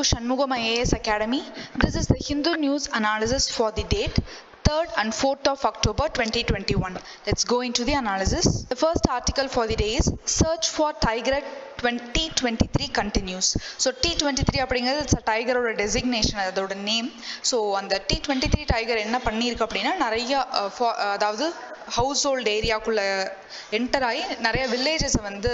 to Shanmugam IAS Academy. This is the Hindu News Analysis for the date 3rd and 4th of October 2021. Let's go into the analysis. The first article for the day is Search for Tiger 2023 continues. So T23 அப்படிங்கிறது it's a tiger-ஓட designation, அதோட name. So அந்த T23 tiger என்ன பண்ணியிருக்கு அப்படின்னா நிறைய அதாவது house hold ஏரியாக்குள்ளே enter ஆகி நிறைய வில்லேஜஸை வந்து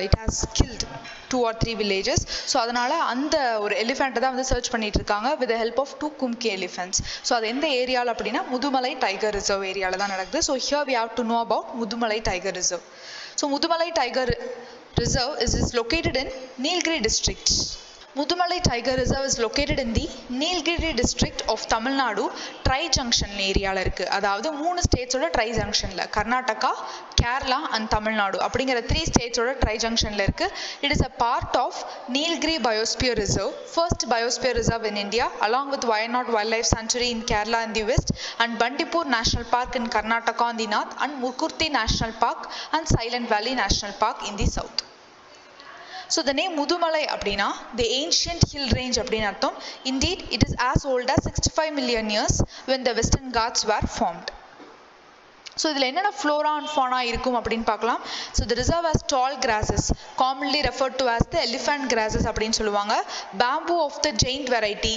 it has killed 2 or 3 villages. So அதனால் அந்த ஒரு எலிஃபெண்ட்டை தான் வந்து சர்ச் பண்ணிட்டு இருக்காங்க with the help of 2 kumki elephants. So அது எந்த ஏரியாவில் அப்படின்னா முதுமலை டைகர் ரிசர்வ் ஏரியாவில் தான் நடக்குது. So here we have to know about Mudumalai tiger reserve. So Mudumalai tiger Reserve is located in Nilgiri district. Mudumalai Tiger Reserve is located in the Nilgiri district of Tamil Nadu tri-junction area la irukku. Adhaavadhu 3 states oda tri-junction la Karnataka, Kerala and Tamil Nadu அப்படிங்கற 3 states oda tri-junction la irukku. It is a part of Nilgiri Biosphere Reserve, first biosphere reserve in India, along with Wayanad Wildlife Sanctuary in Kerala in the west and Bandipur National Park in Karnataka in the north and Murkurthi National Park and Silent Valley National Park in the south. So the name Mudumalai அப்படினா the ancient hill range அப்படின்னு அர்த்தம். Indeed, it is as old as 65 million years when the Western Ghats were formed. So இதில் என்னென்ன flora and fauna இருக்கும் அப்படின்னு பார்க்கலாம். So the reserve has tall grasses commonly referred to as the elephant grasses அப்படின்னு சொல்லுவாங்க. Bamboo of the giant variety,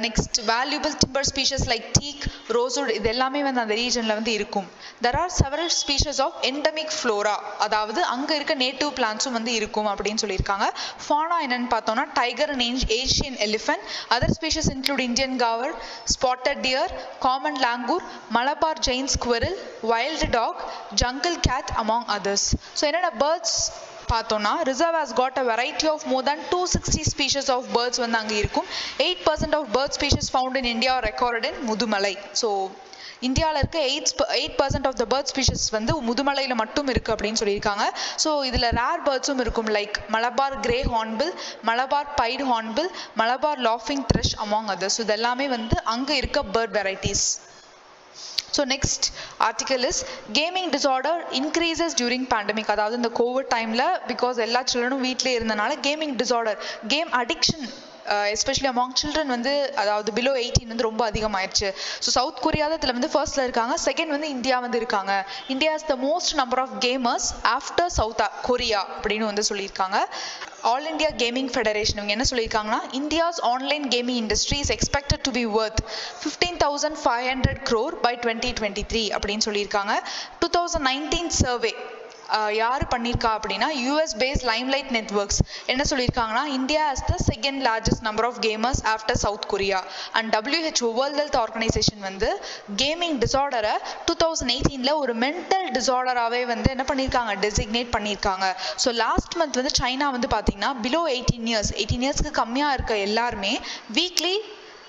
next valuable timber species like teak, rosewood, இது எல்லாமே வந்து அந்த ரீஜனில் வந்து இருக்கும். There are several species of endemic flora, அதாவது அங்கே இருக்க நேட்டிவ் பிளான்ஸும் வந்து இருக்கும் அப்படின்னு சொல்லியிருக்காங்க. ஃபானா என்னன்னு பார்த்தோம்னா tiger and Asian elephant, other species include Indian gaur, spotted deer, common langur, Malabar giant squirrel, wild dog, jungle cat among others. So என்னென்ன birds பார்த்தோம்னா reserve has got a variety of more than 260 species of birds வந்து அங்கே இருக்கும். 8% of bird species found in India are recorded in Mudumalai. So இந்தியாவில் இருக்க 8% of the bird species வந்து முதுமலையில் மட்டும் இருக்குது அப்படின்னு சொல்லியிருக்காங்க. ஸோ இதில் ரேர் பேர்ட்ஸும் இருக்கும் like Malabar grey hornbill, Malabar pied hornbill, Malabar லாஃபிங் த்ரஷ் அமாங் அதர்ஸ். ஸோ இதெல்லாமே வந்து அங்கே இருக்க bird varieties. So next article is gaming disorder increases during pandemic. அதாவது இந்த கோவிட் டைமில் பிகாஸ் எல்லா சில்ட்ரனும் வீட்டிலே இருந்தனால gaming disorder, game addiction especially among children வந்து அதாவது பிலோ 18 வந்து ரொம்ப அதிகமாயிடுச்சு. ஸோ சவுத் கொரியா தான் இதில் வந்து ஃபர்ஸ்ட்ல இருக்காங்க, செகண்ட் வந்து இந்தியா வந்து இருக்காங்க. India is the most number of gamers after South Korea அப்படின்னு வந்து சொல்லியிருக்காங்க. ஆல் இண்டியா கேமிங் ஃபெடரேஷன் இவங்க என்ன சொல்லியிருக்காங்கன்னா India's online gaming industry is expected to be worth 15,500 crore by 2023 அப்படின்னு சொல்லியிருக்காங்க. 2019 சர்வே யார் பண்ணியிருக்கா அப்படின்னா யூஎஸ் பேஸ்ட் லைம்லைட் நெட்வொர்க்ஸ் என்ன சொல்லியிருக்காங்கன்னா India has the second largest number of gamers after South Korea. And WHO world health organisation வந்து gaming டிசார்டரை 2018 ஒரு மென்டல் டிசார்டராகவே வந்து என்ன பண்ணியிருக்காங்க டெசிக்னேட் பண்ணியிருக்காங்க. ஸோ லாஸ்ட் மந்த் வந்து சைனா வந்து பார்த்தீங்கன்னா பிலோ 18 இயர்ஸ்க்கு கம்மியாக இருக்க எல்லாருமே வீக்லி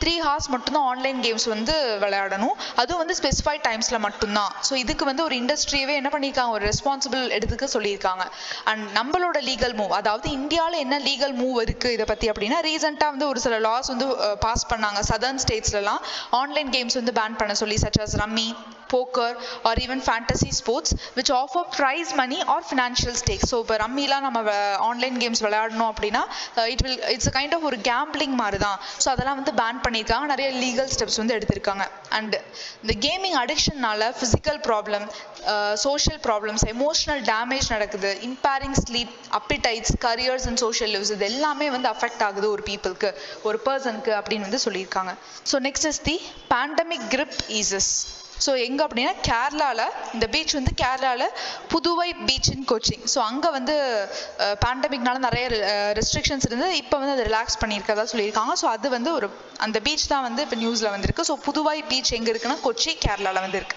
3 hours மட்டும்தான் ஆன்லைன் கேம்ஸ் வந்து விளையாடணும், அதுவும் வந்து ஸ்பெசிஃபைட் டைம்ஸில் மட்டும்தான். ஸோ இதுக்கு வந்து ஒரு இண்டஸ்ட்ரியவே என்ன பண்ணியிருக்காங்க ஒரு ரெஸ்பான்சிபிள் எடுத்துக்க சொல்லியிருக்காங்க. அண்ட் நம்மளோட லீகல் மூவ், அதாவது இந்தியாவில் என்ன லீகல் மூவ் இருக்குது இதை பற்றி அப்படின்னா ரீசெண்டாக வந்து ஒரு சில லாஸ் வந்து பாஸ் பண்ணாங்க சதர்ன் ஸ்டேட்ஸ்லாம் ஆன்லைன் கேம்ஸ் வந்து பேன் பண்ண சொல்லி, such as rummy, poker or even fantasy sports which offer prize money or financial stakes. So இப்போ ரம்மிலாம் நம்ம ஆன்லைன் கேம்ஸ் விளையாடணும் அப்படின்னா இட்ஸ் a kind of ஒரு கேம்பிளிங் மாதிரி தான். ஸோ அதெல்லாம் வந்து பேன் பண்ணியிருக்காங்க, நிறைய லீகல் ஸ்டெப்ஸ் வந்து எடுத்திருக்காங்க. அண்ட் இந்த கேமிங் அடிக்ஷன்னால physical problem, social problems, emotional damage நடக்குது, impairing sleep, appetites, careers and social lives, இது எல்லாமே வந்து அஃபெக்ட் ஆகுது ஒரு பீப்புளுக்கு, ஒரு பர்சனுக்கு அப்படின்னு வந்து சொல்லியிருக்காங்க. So next is the pandemic grip ஈசஸ். So எங்கே அப்படின்னா கேரளாவில் இந்த பீச் வந்து கேரளாவில் புதுவை பீச் இன் கொச்சின். ஸோ அங்கே வந்து பேண்டமிக்னால நிறைய ரெஸ்ட்ரிக்ஷன்ஸ் இருந்து இப்போ வந்து அதை ரிலாக்ஸ் பண்ணியிருக்கதா சொல்லியிருக்காங்க. ஸோ அது வந்து ஒரு அந்த பீச் தான் வந்து இப்போ நியூஸில் வந்திருக்கு. ஸோ புதுவை பீச் எங்கே இருக்குன்னா கொச்சி கேரளாவில் வந்து இருக்கு.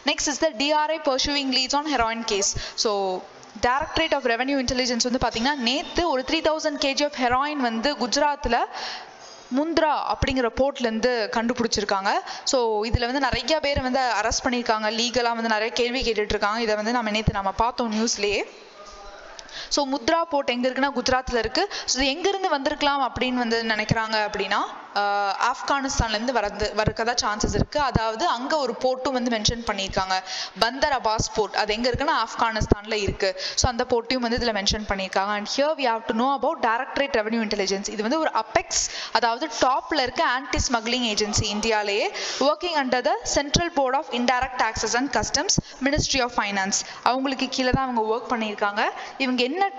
Next is the DRI pursuing leads on heroin case. So directorate of revenue intelligence வந்து பார்த்தீங்கன்னா நேற்று ஒரு 3000 kg ஆஃப் ஹெராயின் வந்து குஜராத்தில் முந்த்ரா அப்படிங்கிற போர்ட்லேருந்து கண்டுபிடிச்சிருக்காங்க. ஸோ இதில் வந்து நிறைய பேர் வந்து அரெஸ்ட் பண்ணியிருக்காங்க, லீகலாக வந்து நிறைய கேள்வி கேட்டுட்ருக்காங்க. இதை வந்து நம்ம பார்த்தோம் நியூஸ்லேயே. ஸோ முத்ரா போர்ட் எங்கே இருக்குன்னா குஜராத்தில் இருக்குது. ஸோ இது எங்கேருந்து வந்திருக்கலாம் அப்படின்னு வந்து நினைக்கிறாங்க அப்படின்னா ஆப்கானிஸ்தான்லேருந்து வரக்கதா சான்சஸ் இருக்குது. அதாவது அங்கே ஒரு போர்ட்டும் வந்து மென்ஷன் பண்ணியிருக்காங்க, பந்தர் அபாஸ் போர்ட். அது எங்கே இருக்குன்னா ஆப்கானிஸ்தானில் இருக்குது. ஸோ அந்த போர்ட்டையும் வந்து இதில் மென்ஷன் பண்ணியிருக்காங்க. And here we have to know about directorate revenue intelligence. இது வந்து ஒரு அபெக்ஸ், அதாவது டாப்பில் இருக்க ஆன்டி ஸ்மக்லிங் ஏஜென்சி இந்தியாவிலேயே, working under the central board of indirect taxes and customs, ministry of finance. அவங்களுக்கு கீழே தான் அவங்க ஒர்க் பண்ணியிருக்காங்க. இவங்க என்ன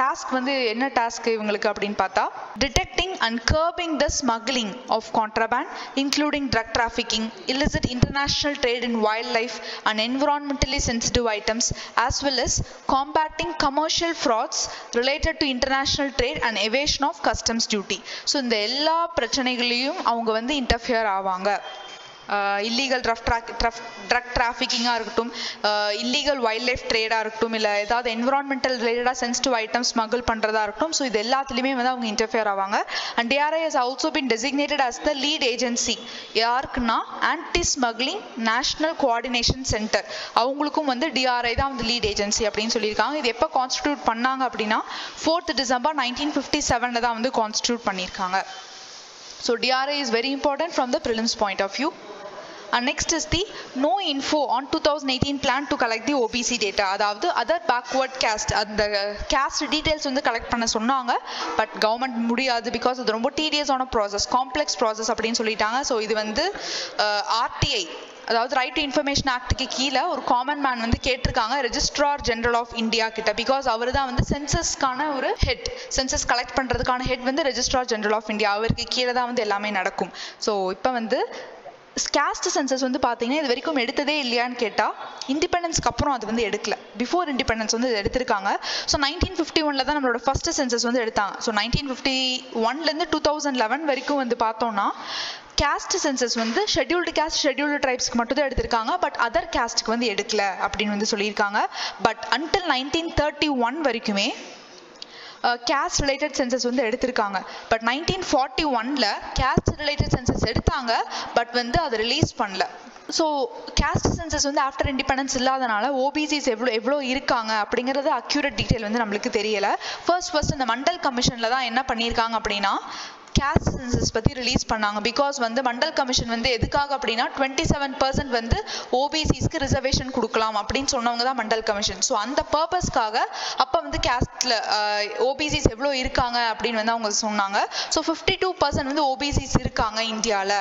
டாஸ்க் வந்து என்ன டாஸ்க் இவங்களுக்கு அப்படின்னு பார்த்தா, detecting and curbing the smuggling of contraband including drug trafficking, illicit international trade in wildlife and environmentally sensitive items, as well as combating commercial frauds related to international trade and evasion of customs duty. So இந்த எல்லா பிரச்சனைகளையும் அவங்க வந்து interfere ஆவாங்க. Illegal drug டிராஃபிக்கிங்காக இருக்கட்டும், illegal wild life ட்ரேடாக இருக்கட்டும், இல்லை ஏதாவது என்விரான்மெண்டல் ரிலேட்டடாக சென்சிட்டிவ் ஐட்டம் ஸ்மகிள் பண்ணுறதா இருக்கட்டும். ஸோ இது எல்லாத்துலேயுமே வந்து அவங்க இன்டர்ஃபியர் ஆவாங்க. And DRI has also been designated as the lead agency. யாருக்குன்னா anti smuggling national coordination centre. அவங்களுக்கும் வந்து DRI தான் வந்து லீட் ஏஜென்சி அப்படின்னு சொல்லியிருக்காங்க. இது எப்போ கான்ஸ்டிடியூட் பண்ணாங்க அப்படின்னா 4th December 1957 தான் வந்து கான்ஸ்டிடியூட் பண்ணியிருக்காங்க. So DRI is very important from the prelims point of view. And next is the no info on 2018 plan to collect the OBC data. அதாவது அதர் பேக்வர்ட் கேஸ்ட், அந்த caste details வந்து collect பண்ண சொன்னாங்க. But government முடியாது, because அது ரொம்ப டீடியஸான process, complex process அப்படின்னு சொல்லிட்டாங்க. ஸோ இது வந்து RTI, அதாவது ரைட் டு இன்ஃபர்மேஷன் ஆக்டுக்கு கீழே ஒரு காமன் மேன் வந்து கேட்டிருக்காங்க ரெஜிஸ்ட்ரார் ஜெனரல் ஆஃப் இந்தியா கிட்ட. பிகாஸ் அவர் தான் வந்து சென்சஸ்க்கான ஒரு ஹெட், சென்சஸ் கலெக்ட் பண்ணுறதுக்கான ஹெட் வந்து ரெஜிஸ்ட்ரார் ஜெனரல் ஆஃப் இந்தியா. அவருக்கு கீழே தான் வந்து எல்லாமே நடக்கும். ஸோ இப்போ வந்து கேஸ்ட் சென்சஸ் வந்து பார்த்தீங்கன்னா இது வரைக்கும் எடுத்ததே இல்லையான்னு கேட்டால், இண்டிபெண்டன்ஸ்க்கு அப்புறம் அது வந்து எடுக்கல. பிஃபோர் இண்டிபெண்டன்ஸ் வந்து எடுத்திருக்காங்க. ஸோ 1951 தான் நம்மளோட ஃபர்ஸ்ட் சென்சஸ் வந்து எடுத்தாங்க. ஸோ 1951 2011 வரைக்கும் வந்து பார்த்தோம்னா கேஸ்ட் சென்சஸ் வந்து ஷெட்யூல்டு கேஸ்ட், ஷெட்யூல்டு ட்ரைப்ஸ்க்கு மட்டும் தான் எடுத்திருக்காங்க. பட் அதர் கேஸ்ட்டுக்கு வந்து எடுக்கல அப்படின்னு வந்து சொல்லியிருக்காங்க. பட் அன்டில் 1931 வரைக்குமே கேஸ்ட் ரிலேட்டட் சென்சஸ் வந்து எடுத்திருக்காங்க. பட் 1941 கேஸ்ட் ரிலேட்டட் சென்சஸ் எடுத்தாங்க, பட் வந்து அதை ரிலீஸ் பண்ணல. ஸோ கேஸ்ட் சென்சஸ் வந்து ஆஃப்டர் இண்டிபெண்டன்ஸ் இல்லாதனால ஓபிசிஸ் எவ்வளோ இருக்காங்க அப்படிங்கிறது அக்யூரேட் டீட்டெயில் வந்து நம்மளுக்கு தெரியலை. ஃபர்ஸ்ட் இந்த மண்டல் கமிஷனில் தான் என்ன பண்ணியிருக்காங்க அப்படின்னா கேஸ்ட் சென்சஸ் பற்றி ரிலீஸ் பண்ணாங்க. பிகாஸ் வந்து மண்டல் கமிஷன் வந்து எதுக்காக அப்படின்னா 27% வந்து ஓபிசிஸ்க்கு ரிசர்வேஷன் கொடுக்கலாம் அப்படின்னு சொன்னவங்க தான் மண்டல் கமிஷன். ஸோ அந்த பர்பஸ்க்காக அப்போ வந்து கேஸ்டில் ஓபிசிஸ் எவ்வளோ இருக்காங்க அப்படின்னு வந்து அவங்க சொன்னாங்க. ஸோ 52% வந்து ஓபிசிஸ் இருக்காங்க இந்தியாவில்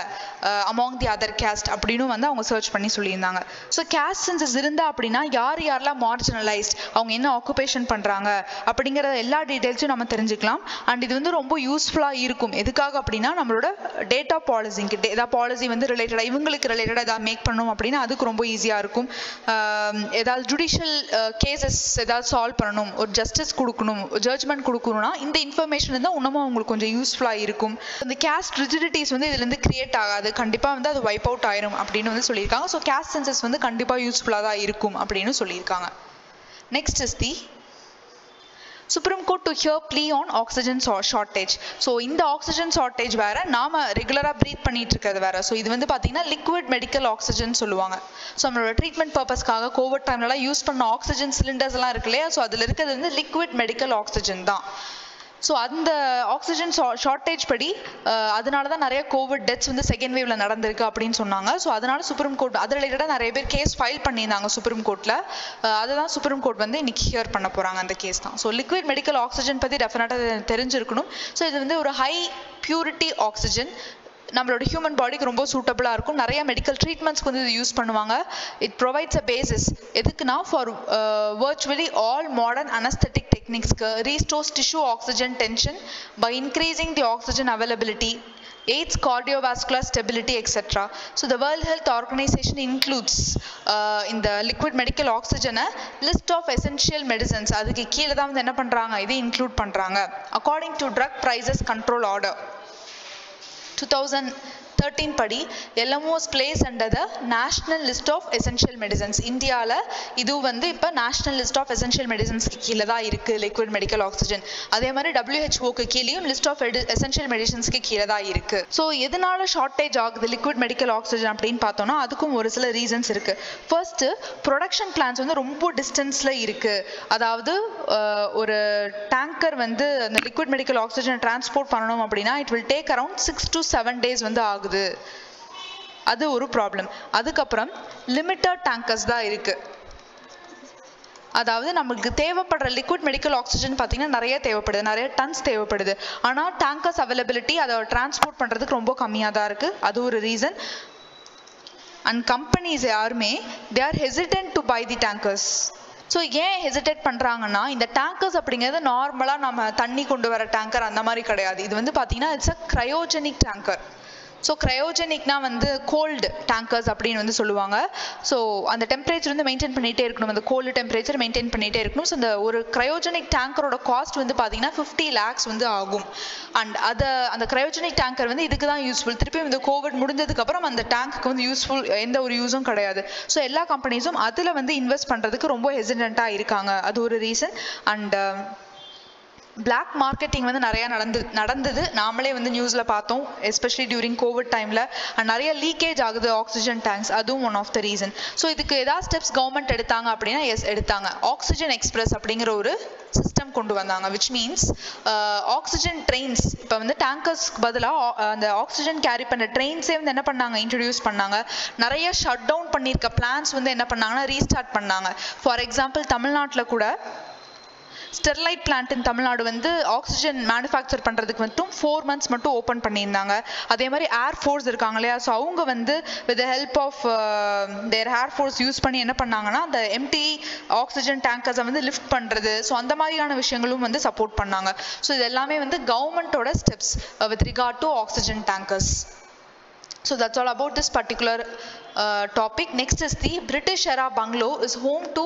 அமாங் தி அதர் கேஸ்ட் அப்படின்னு வந்து அவங்க சர்ச் பண்ணி சொல்லியிருந்தாங்க. ஸோ கேஸ்ட் சென்சஸ் இருந்தா அப்படின்னா யாரெல்லாம் மார்ஜினலைஸ்ட், அவங்க என்ன ஆக்குபேஷன் பண்ணுறாங்க அப்படிங்கிற எல்லா டீட்டெயில்ஸும் நம்ம தெரிஞ்சுக்கலாம். அண்ட் இது வந்து ரொம்ப யூஸ்ஃபுல்லாக இருக்கும். எதுக்காக அப்படின்னா நம்மளோட டேட்டா பாலிசிக்கு, ஏதாவது பாலிசி வந்து ரிலேட்டடாக இவங்களுக்கு ரிலேட்டடாக ஏதாவது மேக் பண்ணணும் அப்படின்னா அதுக்கு ரொம்ப ஈஸியாக இருக்கும். ஏதாவது ஜுடிஷியல் கேசஸ் ஏதாவது சால்வ் பண்ணணும், ஒரு ஜஸ்டிஸ் கொடுக்கணும், ஜட்ஜ்மெண்ட் கொடுக்கணும்னா இந்த இன்ஃபர்மேஷன் இருந்தால் இன்னமும் அவங்களுக்கு கொஞ்சம் யூஸ்ஃபுல்லாக இருக்கும். இந்த கேஸ்ட் ரிஜிடிட்டிஸ் வந்து இதுலேருந்து கிரியேட் ஆகாது, கண்டிப்பாக வந்து அது வைப் அவுட் ஆயிரும் அப்படின்னு வந்து சொல்லியிருக்காங்க. ஸோ கேஸ்ட் சென்சஸ் வந்து கண்டிப்பாக யூஸ்ஃபுல்லாக தான் இருக்கும் அப்படின்னு சொல்லியிருக்காங்க. Next is the Supreme Court to hear plea on oxygen shortage. So இந்த ஆக்சிஜன் ஷார்ட்டேஜ் வேற, நாம ரெகுலராக ப்ரீத் பண்ணிட்டு இருக்கிறது வேற. ஸோ இது வந்து பார்த்தீங்கன்னா லிக்விட் மெடிக்கல் ஆக்சிஜன் சொல்லுவாங்க. ஸோ நம்மளோட ட்ரீட்மெண்ட் பர்பஸ்க்காக கோவிட் டைம்லலாம் யூஸ் பண்ண ஆக்சிஜன் சிலிண்டர்ஸ் எல்லாம் இருக்கு இல்லையா, ஸோ அதில் இருக்கிறது வந்து லிக்விட் மெடிக்கல் ஆக்சிஜன் தான். ஸோ அந்த ஆக்சிஜன் ஷார்ட்டேஜ் படி அதனால தான் நிறைய கோவிட் டெத்ஸ் வந்து செகண்ட் வேவ்ல நடந்திருக்கு அப்படின்னு சொன்னாங்க. ஸோ அதனால சுப்ரீம் கோர்ட் அது ரிலேட்டடாக நிறைய பேர் கேஸ் ஃபைல் பண்ணியிருந்தாங்க சுப்ரீம் கோர்ட்டில். அதை தான் சுப்ரீம் கோர்ட் வந்து இன்னைக்கு ஹியர் பண்ண போகிறாங்க அந்த கேஸ் தான். ஸோ லிக்விட் மெடிக்கல் ஆக்சிஜன் பற்றி டெஃபினட்டாக தெரிஞ்சிருக்கணும். ஸோ இது வந்து ஒரு ஹை பியூரிட்டி ஆக்சிஜன், நம்மளோட ஹியூமன் பாடிக்கு ரொம்ப சூட்டபிளாக இருக்கும். நிறைய மெடிக்கல் ட்ரீட்மெண்ட்ஸ்க்கு வந்து இது யூஸ் பண்ணுவாங்க. இட் ப்ரொவைட்ஸ் அ பேசிஸ் எதுக்குன்னா for virtually all modern anesthetic techniques restores tissue oxygen tension by increasing the oxygen availability, aids cardiovascular stability, etc. So the World Health Organization includes in the liquid medical oxygen a list of essential medicines. அதுக்கு கீழே தான் வந்து என்ன பண்ணுறாங்க, இதை include பண்ணுறாங்க. According to Drug Prices Control Order 2013 13 படி LMO is placed under the National List of Essential Medicines. இந்தியாவில் இது வந்து இப்போ நேஷனல் லிஸ்ட் ஆஃப் எசென்ஷியல் மெடிசன்ஸ்க்கு கீழே தான் இருக்குது லிக்விட் மெடிக்கல் ஆக்சிஜன். அதே மாதிரி WHO கீழேயும் லிஸ்ட் ஆஃப் எசென்ஷியல் மெடிசன்ஸ்க்கு கீழே தான் இருக்குது. ஸோ எதனால ஷார்ட்டேஜ் ஆகுது லிக்விட் மெடிக்கல் ஆக்சிஜன் அப்படின்னு பார்த்தோம்னா அதுக்கும் ஒரு சில ரீசன்ஸ் இருக்குது. ஃபர்ஸ்ட்டு ப்ரொடக்ஷன் பிளான்ஸ் வந்து ரொம்ப டிஸ்டன்ஸில் இருக்குது. அதாவது ஒரு டேங்கர் வந்து அந்த லிக்விட் மெடிக்கல் ஆக்சிஜன் டிரான்ஸ்போர்ட் பண்ணணும் அப்படின்னா it will take around 6 to 7 days வந்து ஆகுது. அது ஒரு ப்ராப்ளம். அதுக்கப்புறம் லிமிட்டட் டேங்கர்ஸ் தான் இருக்கு. அதாவது நமக்கு தேவைப்படுற லிக்விட் மெடிக்கல் ஆக்சிஜன் பார்த்தீங்கன்னா நிறைய தேவைப்படுது, நிறைய டன்ஸ் தேவைப்படுது. ஆனால் டேங்கர்ஸ் அவைலபிலிட்டி அதை டிரான்ஸ்போர்ட் பண்ணுறதுக்கு ரொம்ப கம்மியாக தான் இருக்குது. அது ஒரு ரீசன். அண்ட் கம்பெனிஸ் யாருமே they are hesitant to buy the tankers. So ஏன் ஹெசிடேட் பண்ணுறாங்கன்னா இந்த டேங்கர்ஸ் அப்படிங்கிறது நார்மலாக நம்ம தண்ணி கொண்டு வர டேங்கர் அந்த மாதிரி கிடையாது. இது வந்து பார்த்தீங்கன்னா it's a cryogenic tanker. So கிரையோஜெனிக்னா வந்து கோல்டு டேங்கர்ஸ் அப்படின்னு வந்து சொல்லுவாங்க. ஸோ அந்த டெம்பரேச்சர் வந்து மெயின்டைன் பண்ணிகிட்டே இருக்கணும், அந்த கோல்டு டெம்பரேச்சர் மெயின்டைன் பண்ணிகிட்டே இருக்கணும். ஸோ அந்த ஒரு கிரையோஜெனிக் டேங்கரோட காஸ்ட் வந்து பார்த்தீங்கன்னா 50 lakhs வந்து ஆகும். அண்ட் அந்த கிரையோஜெனிக் டேங்கர் வந்து இதுக்கு தான் யூஸ்ஃபுல். திருப்பி இந்த கோவிட் முடிஞ்சதுக்கப்புறம் அந்த டேங்க்கு வந்து யூஸ்ஃபுல் எந்த ஒரு யூஸும் கிடையாது. ஸோ எல்லா கம்பெனிஸும் அதில் வந்து இன்வெஸ்ட் பண்ணுறதுக்கு ரொம்ப ஹெசிடென்ட்டாக இருக்காங்க. அது ஒரு ரீசன். அண்ட் பிளாக் மார்க்கெட்டிங் வந்து நிறையா நடந்தது. நாமளே வந்து நியூஸில் பார்த்தோம், எஸ்பெஷலி டியூரிங் கோவிட் டைமில். அண்ட் நிறைய லீக்கேஜ் ஆகுது ஆக்சிஜன் டேங்க்ஸ், அதுவும் one of the reason. So இதுக்கு ஏதாவது ஸ்டெப்ஸ் கவர்மெண்ட் எடுத்தாங்க அப்படின்னா எஸ் எடுத்தாங்க. ஆக்சிஜன் எக்ஸ்பிரஸ் அப்படிங்கிற ஒரு சிஸ்டம் கொண்டு வந்தாங்க. விச் மீன்ஸ் ஆக்சிஜன் ட்ரெயின்ஸ் இப்போ வந்து டேங்கர்ஸ்க்கு பதிலாக அந்த ஆக்சிஜன் கேரி பண்ண ட்ரெயின்ஸே வந்து என்ன பண்ணாங்க, இன்ட்ரடியூஸ் பண்ணாங்க. நிறைய ஷட் டவுன் பண்ணியிருக்க பிளான்ஸ் வந்து என்ன பண்ணாங்கன்னா ரீஸ்டார்ட் பண்ணாங்க. ஃபார் எக்ஸாம்பிள் தமிழ்நாட்டில் கூட ஸ்டெர்லைட் பிளான்ட் இன் தமிழ்நாடு வந்து ஆக்சிஜன் மேனுஃபேக்சர் பண்ணுறதுக்கு மட்டும் 4 months மட்டும் ஓப்பன் பண்ணியிருந்தாங்க. அதே மாதிரி ஏர்ஃபோர்ஸ் இருக்காங்க இல்லையா, ஸோ அவங்க வந்து with help of their air force use பண்ணி என்ன பண்ணாங்கன்னா அந்த எம்டி ஆக்சிஜன் டேங்கர்ஸை வந்து லிஃப்ட் பண்ணுறது, ஸோ அந்த மாதிரியான விஷயங்களும் வந்து சப்போர்ட் பண்ணாங்க. ஸோ இது எல்லாமே வந்து கவர்மெண்ட்டோட steps with regard to oxygen tankers. So that's all about this particular topic. Next is the British era bungalow is home to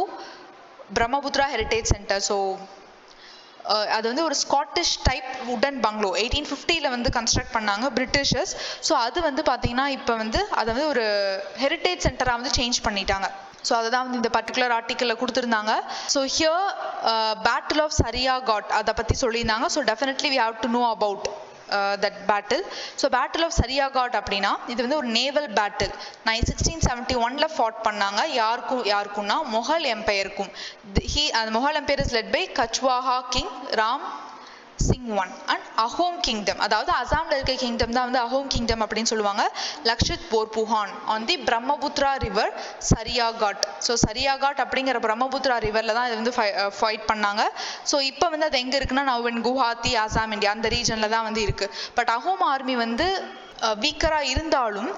Brahmaputra heritage centre. So அது வந்து ஒரு ஸ்காட்டிஷ் டைப் வுடன் பங்களோ 1850 வந்து கன்ஸ்ட்ரக்ட் பண்ணாங்க பிரிட்டிஷர்ஸ். ஸோ அது வந்து பார்த்தீங்கன்னா இப்போ வந்து அதை வந்து ஒரு ஹெரிட்டேஜ் சென்டராக வந்து சேஞ்ச் பண்ணிட்டாங்க. ஸோ அதை தான் வந்து இந்த பர்டிகுலர் ஆர்டிக்கலில் கொடுத்துருந்தாங்க. So here battle of Saragarhi அதை பற்றி சொல்லியிருந்தாங்க. So definitely we have to know about that battle. So battle of Sariagat அப்படினா இது வந்து ஒரு நேவல் பேட்டில் 1671ல ஃபாட் பண்ணாங்க. யாருக்கும்னா முகல் எம்பையருக்கும். அந்த Mughal empire is led by Kachhwaha king Ram Singh one and Ahom kingdom, அதாவது அசாம்ல இருக்க கிங்டம் தான் வந்து அஹோம் கிங்டம் அப்படின்னு சொல்லுவாங்க. Lachit Borphukan on the Brahmaputra river Saraighat. So Saraighat அப்படிங்கிற பிரம்மபுத்ரா ரிவர்ல தான் இது வந்து ஃபைட் பண்ணாங்க. ஸோ இப்போ வந்து அது எங்கே இருக்குன்னா now in Guwahati Assam India அந்த ரீஜன்ல தான் வந்து இருக்கு. பட் அஹோம் ஆர்மி வந்து வீக்கராக இருந்தாலும்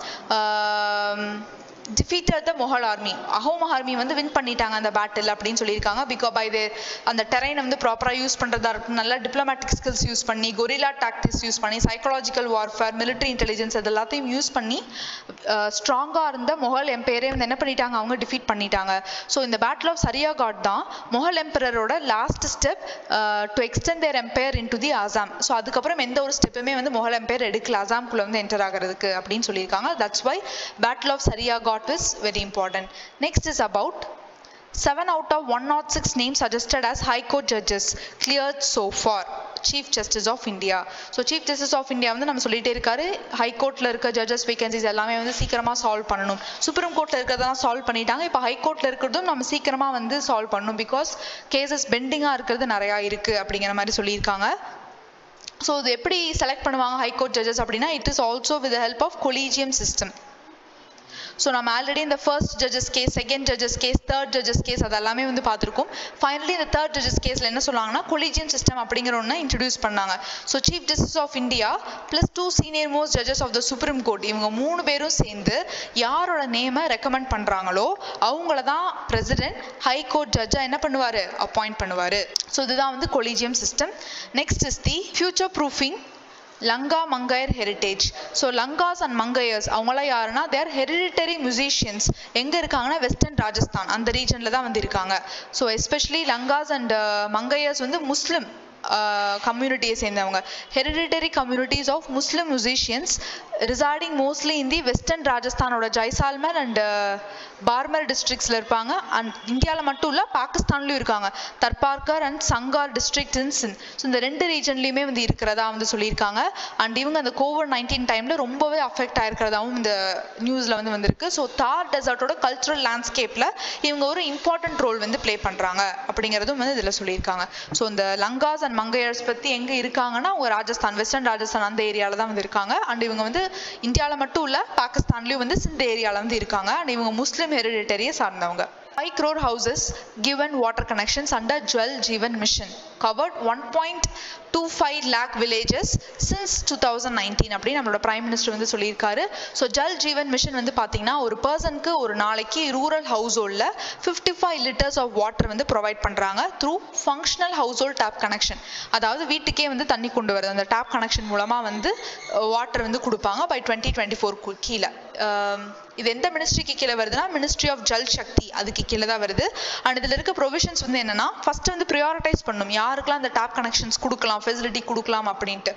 defeated the Mughal army. Ahom army வந்து வின் பண்ணிட்டாங்க அந்த பேட்டில் அப்படின்னு சொல்லியிருக்காங்க. பிகாஸ் பை அந்த டெரைன் வந்து ப்ராப்பராக யூஸ் பண்ணுறதா இருக்கும், நல்லா டிப்ளமேட்டிக் ஸ்கில்ஸ் யூஸ் பண்ணி, கொரில்லா டாக்டிக்ஸ் யூஸ் பண்ணி, சைக்காலஜிக்கல் வார்ஃபேர், மிலிட்ரி இன்டெலிஜென்ஸ் இது எல்லாத்தையும் யூஸ் பண்ணி ஸ்ட்ராங்காக இருந்த முகல் எம்பையரே வந்து என்ன பண்ணிட்டாங்க, அவங்க டிஃபீட் பண்ணிட்டாங்க. ஸோ இந்த பேட்டில் ஆஃப் சரியாகாட் தான் முகல் எம்பரரோட last step to extend their empire into the Assam. So அதுக்கப்புறம் எந்த ஒரு ஸ்டெப்புமே வந்து முகல் எம்பையர் எடுக்கல ஆசாம்குள்ளே வந்து என்டர் ஆகிறதுக்கு அப்படின்னு சொல்லியிருக்காங்க. That's why battle of Saraighat is very important. Next is about 7 out of 106 names suggested as High Court judges cleared so far. Chief Justice of India. So Chief Justice of India வந்து நம்ம சொல்லிட்டே இருக்காரு, high கோர்ட்ல இருக்க judges vacancies எல்லாமே வந்து சீக்கிரமா solve பண்ணணும். சுப்ரீம் கோர்ட்ல இருக்கிறதெல்லாம் சால்வ் பண்ணிட்டாங்க, இப்போ ஹை கோர்ட்ல இருக்கிறதும் நம்ம சீக்கிரமா வந்து சால்வ் பண்ணணும். பிகாஸ் கேசஸ் பெண்டிங்கா இருக்கிறது நிறைய இருக்கு அப்படிங்கிற மாதிரி சொல்லியிருக்காங்க. ஸோ இது எப்படி செலக்ட் பண்ணுவாங்க ஹை கோர்ட் ஜட்ஜஸ் அப்படின்னா, it is also with help of collegium system. So நம்ம ஆல்ரெடி இந்த first judges case, second judges case, third judges case அதெல்லாமே வந்து பார்த்துருக்கோம். ஃபைனலி இந்த தேர்ட் ஜட்ஜஸ் கேஸில் என்ன சொன்னாங்கன்னா கொலீஜியம் சிஸ்டம் அப்படிங்கிற ஒன்று இன்ட்ரடியூஸ் பண்ணாங்க. So chief justice of India plus 2 senior most judges of the supreme court, இவங்க 3 பேரும் சேர்ந்து யாரோட நேமை ரெக்கமெண்ட் பண்ணுறாங்களோ அவங்கள தான் பிரசிடென்ட் ஹை கோர்ட் ஜட்ஜாக என்ன பண்ணுவார், அப்பாயிண்ட் பண்ணுவார். ஸோ இதுதான் வந்து collegium system. Next is the future proofing Lanka மங்கையர் ஹெரிட்டேஜ். ஸோ லங்காஸ் அண்ட் மங்கையர்ஸ் அவங்களாம் யாருன்னா தேர் ஹெரிடிட்டரி மியூசிஷியன்ஸ். எங்கே இருக்காங்கன்னா வெஸ்டர்ன் ராஜஸ்தான் அந்த ரீஜனில் தான் வந்து இருக்காங்க. So especially Langas and Manganiyars வந்து முஸ்லிம் கம்யூனிட்டியை சேர்ந்தவங்க. Hereditary communities of Muslim musicians residing mostly in the western Rajasthan oda Jaisalmer and Barmer districts la irupanga and India la mattum illa Pakistan la irukanga Tharparkar and Sangar district in Sindh. So இந்த ரெண்டு ரீஜன்லயுமே வந்து இருக்கிறதா வந்து சொல்லியிருக்காங்க and இவங்க அந்த COVID-19 டைம்ல ரொம்பவே அஃபெக்ட் ஆயிருக்கிறதாவும் இந்த நியூஸ்ல வந்து வந்திருக்கு. ஸோ தார் டெசர்ட்டோட கல்ச்சுரல் லேண்ட்ஸ்கேப்ல இவங்க ஒரு இம்பார்ட்டன்ட் ரோல் வந்து பிளே பண்றாங்க அப்படிங்கிறதும் வந்து இதுல சொல்லியிருக்காங்க. ஸோ இந்த லங்காஸ் அண்ட் மங்கையர்ஸ் பத்தி எங்க இருக்காங்கன்னா அவங்க ராஜஸ்தான் வெஸ்டர்ன் ராஜஸ்தான் அந்த ஏரியால தான் வந்து இருக்காங்க அண்ட் இவங்க வந்து இந்தியாவில் மட்டும் இல்ல பாகிஸ்தான்லயும் வந்து சிந்த் ஏரியால வந்து இருக்காங்க அண்ட் இவங்க முஸ்லிம் ஹெரிடிட்டரியை சார்ந்தவங்க. 5 crore houses given water connections under Jal Jeevan Mission covered 1.25 lakh villages since 2019 அப்படி நம்மளோட பிரைம் மினிஸ்டர் வந்து சொல்லியிருக்காரு. ஸோ ஜல் ஜீவன் மிஷன் வந்து பார்த்தீங்கன்னா ஒரு பர்சனுக்கு ஒரு நாளைக்கு ரூரல் ஹவுஸ் ஹோல்டில் 55 liters ஆஃப் வாட்டர் வந்து ப்ரொவைட் பண்ணுறாங்க through functional household tap connection. அதாவது வீட்டுக்கே வந்து தண்ணி கொண்டு வருது அந்த டேப் கனெக்ஷன் மூலமாக வந்து வாட்டர் வந்து கொடுப்பாங்க பை 2024 கீழே. இது எந்த மினிஸ்ட்ரிக்கு கீழே வருதுன்னா மினிஸ்ட்ரி ஆஃப் ஜல் சக்தி அதுக்கு கீழே தான் வருது. அண்ட் இதில் இருக்க ப்ரொவிஷன்ஸ் வந்து என்னன்னா ஃபர்ஸ்ட் வந்து ப்ரியாரிட்டைஸ் பண்ணணும் யாருக்கெல்லாம் அந்த டேப் கனெக்ஷன்ஸ் கொடுக்கலாம் ஃபெசிலிட்டி கொடுக்கலாம் அப்படின்ட்டு.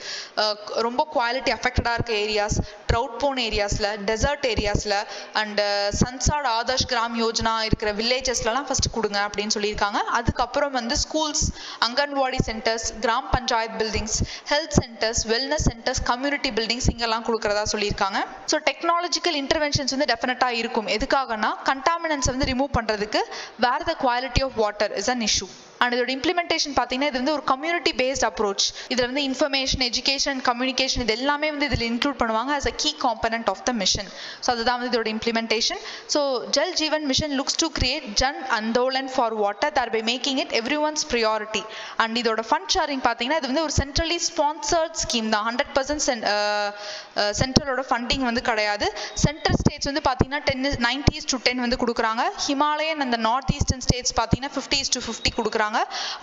ரொம்ப குவாலிட்டி அஃபெக்டடாக இருக்க ஏரியாஸ் ட்ரவுட் போன் ஏரியாஸில் டெசர்ட் ஏரியாஸில் அண்ட் சன்சாட் ஆதர்ஷ் கிராம் யோஜனா இருக்கிற வில்லேஜஸ்லாம் ஃபர்ஸ்ட் கொடுங்க அப்படின்னு சொல்லியிருக்காங்க. அதுக்கப்புறம் வந்து schools anganwadi centres Gram Panchayat buildings health centres wellness centres community buildings இங்கெல்லாம் கொடுக்குறதா சொல்லியிருக்காங்க. ஸோ டெக்னாலஜிக்கல் இன்டர்வென்ஷன்ஸ் வந்து டெஃபினட்டா இருக்கும். எதுக்காகனா கண்டாமினன்ஸ் வந்து ரிமூவ் பண்றதுக்கு where the quality of water is an issue. And இதோட இம்ப்ளிமெண்டேஷன் பார்த்தீங்கன்னா இது வந்து ஒரு கம்யூனிட்டி பேஸ்ட் அப்ரோச். இதில் வந்து இன்ஃபர்மேஷன் எஜுகேஷன் கம்யூனிகேஷன் இது எல்லாமே வந்து இதில் இன்க்ளூட் பண்ணுவாங்க as a key component of the mission. So அதுதான் வந்து இதோட implementation. So Jal Jeevan mission looks to create Jan Andolan for water through by making it everyone's priority. And இதோட ஃபண்ட் ஷேரிங் பார்த்தீங்கன்னா இது வந்து ஒரு சென்ட்ரலி ஸ்பான்சர்ட் ஸ்கீம் தான் 100% சென்ட்ரலோட ஃபண்டிங் வந்து கிடையாது. சென்ட்ரல் ஸ்டேட்ஸ் வந்து பார்த்தீங்கன்னா 90:10 வந்து கொடுக்குறாங்க. ஹிமாலயன் அந்த நார்த் ஈஸ்டர்ன் ஸ்டேட்ஸ் பார்த்தீங்கன்னா 50:50 கொடுக்குறாங்க.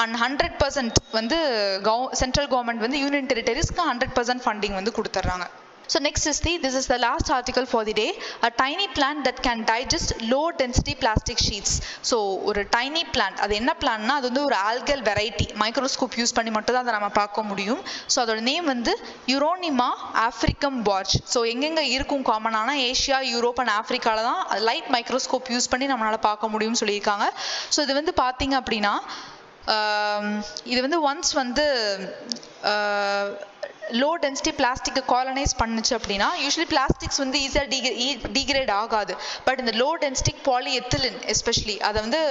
அண்ட் 100% வந்து சென்ட்ரல் கவர்மெண்ட் வந்து யூனியன் டெரிட்டரிஸ்க்கு 100% ஃபண்டிங் வந்து கொடுத்துட்றாங்க. So next is this is the last article for the day. A tiny plant that can digest low density plastic sheets. So ஒரு tiny plant அது என்ன பிளான்ட்னா அது வந்து ஒரு algal variety மைக்ரோஸ்கோப் யூஸ் பண்ணி மட்டும் தான் அதை நம்ம பார்க்க முடியும். ஸோ அதோட நேம் வந்து யூரோனிமா ஆஃப்ரிக்கம் பார்ச். ஸோ எங்கெங்க இருக்கும் காமனானா ஏஷியா யூரோப் அண்ட் ஆஃப்ரிக்கால தான் லைட் மைக்ரோஸ்கோப் யூஸ் பண்ணி நம்மளால பார்க்க முடியும்னு சொல்லியிருக்காங்க. ஸோ இது வந்து பார்த்தீங்க அப்படின்னா இது வந்து ஒன்ஸ் வந்து லோ டென்சிட்டி பிளாஸ்டிக்கை காலனைஸ் பண்ணுச்சு அப்படின்னா யூஸ்வலி பிளாஸ்டிக்ஸ் வந்து ஈஸியாக டீக்ரேட் ஆகாது. பட் இந்த லோ டென்சிட்டி பாலிஎத்திலின் எஸ்பெஷலி அதை வந்து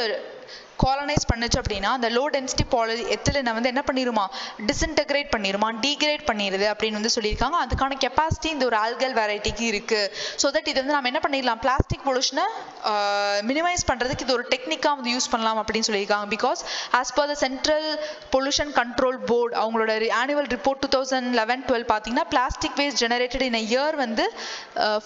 காலனைஸ் பண்ணுச்சு அப்படின்னா அந்த லோ டென்சிட்டி பாலிஎத்திலினை வந்து என்ன பண்ணிருமா டிஸ்இன்டகிரேட் பண்ணிருமா டீக்ரேட் பண்ணிடுது அப்படின்னு வந்து சொல்லியிருக்காங்க. அதுக்கான கெப்பாசிட்டி இந்த ஒரு ஆல்கல் வெரைட்டிக்கு இருக்கு. ஸோ தட் இது வந்து நம்ம என்ன பண்ணிடலாம் பிளாஸ்டிக் பொல்யூஷனை மினிமைஸ் பண்றதுக்கு இது ஒரு டெக்னிக்காக வந்து யூஸ் பண்ணலாம் அப்படின்னு சொல்லியிருக்காங்க. Because as per the central pollution control board அவங்களோட ஆனுவல் ரிப்போர்ட் 2011-12 பார்த்தீங்கன்னா plastic waste generated in a year வந்து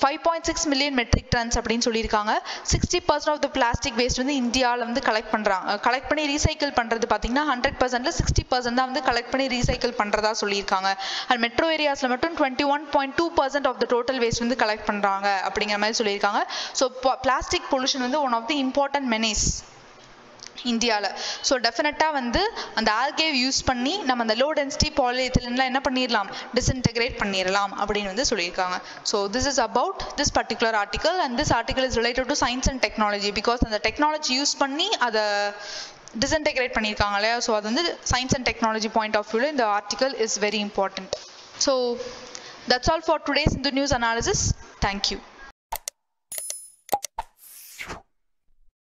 5.6 மில்லியன் மெட்ரிக் டன்ஸ் அப்படின்னு சொல்லியிருக்காங்க. 60% ஆஃப் த பிளாஸ்டிக் வேஸ்ட் வந்து இந்தியாவில் வந்து கலெக்ட் பண்றாங்க. கலெக்ட் பண்ணி ரீசைக்கிள் பண்றது பாத்தீங்கன்னா 100%ல 60% தான் வந்து கலெக்ட் பண்ணி ரீசைக்கிள் பண்றதா சொல்லியிருக்காங்க. அண்ட் மெட்ரோ ஏரியாஸ்ல மட்டும் 21.2% ஆஃப் த டோட்டல் வேஸ்ட் வந்து கலெக்ட் பண்றாங்க அப்படிங்கிற மாதிரி சொல்லியிருக்காங்க. ஸோ பிளாஸ்டிக் பொல்யூஷன் வந்து ஒன் ஆஃப் தி இம்பார்ட்டன்ட் மெனேஸ் இந்தியாவில். ஸோ டெஃபினட்டாக வந்து அந்த ஆல்கேவ் யூஸ் பண்ணி நம்ம அந்த லோ டென்சிட்டி பாலிஎத்திலின்லாம் என்ன பண்ணிடலாம் டிஸ்இன்டகிரேட் பண்ணிடலாம் அப்படின்னு வந்து சொல்லியிருக்காங்க. So this is about this particular article and this article is related to science and technology. Because அந்த டெக்னாலஜி யூஸ் பண்ணி அதை டிஸ்இன்டகிரேட் பண்ணியிருக்காங்க இல்லையா. ஸோ அது வந்து science and technology point of வியூவில் இந்த article is very important. So that's all for today's in the news analysis. Thank you.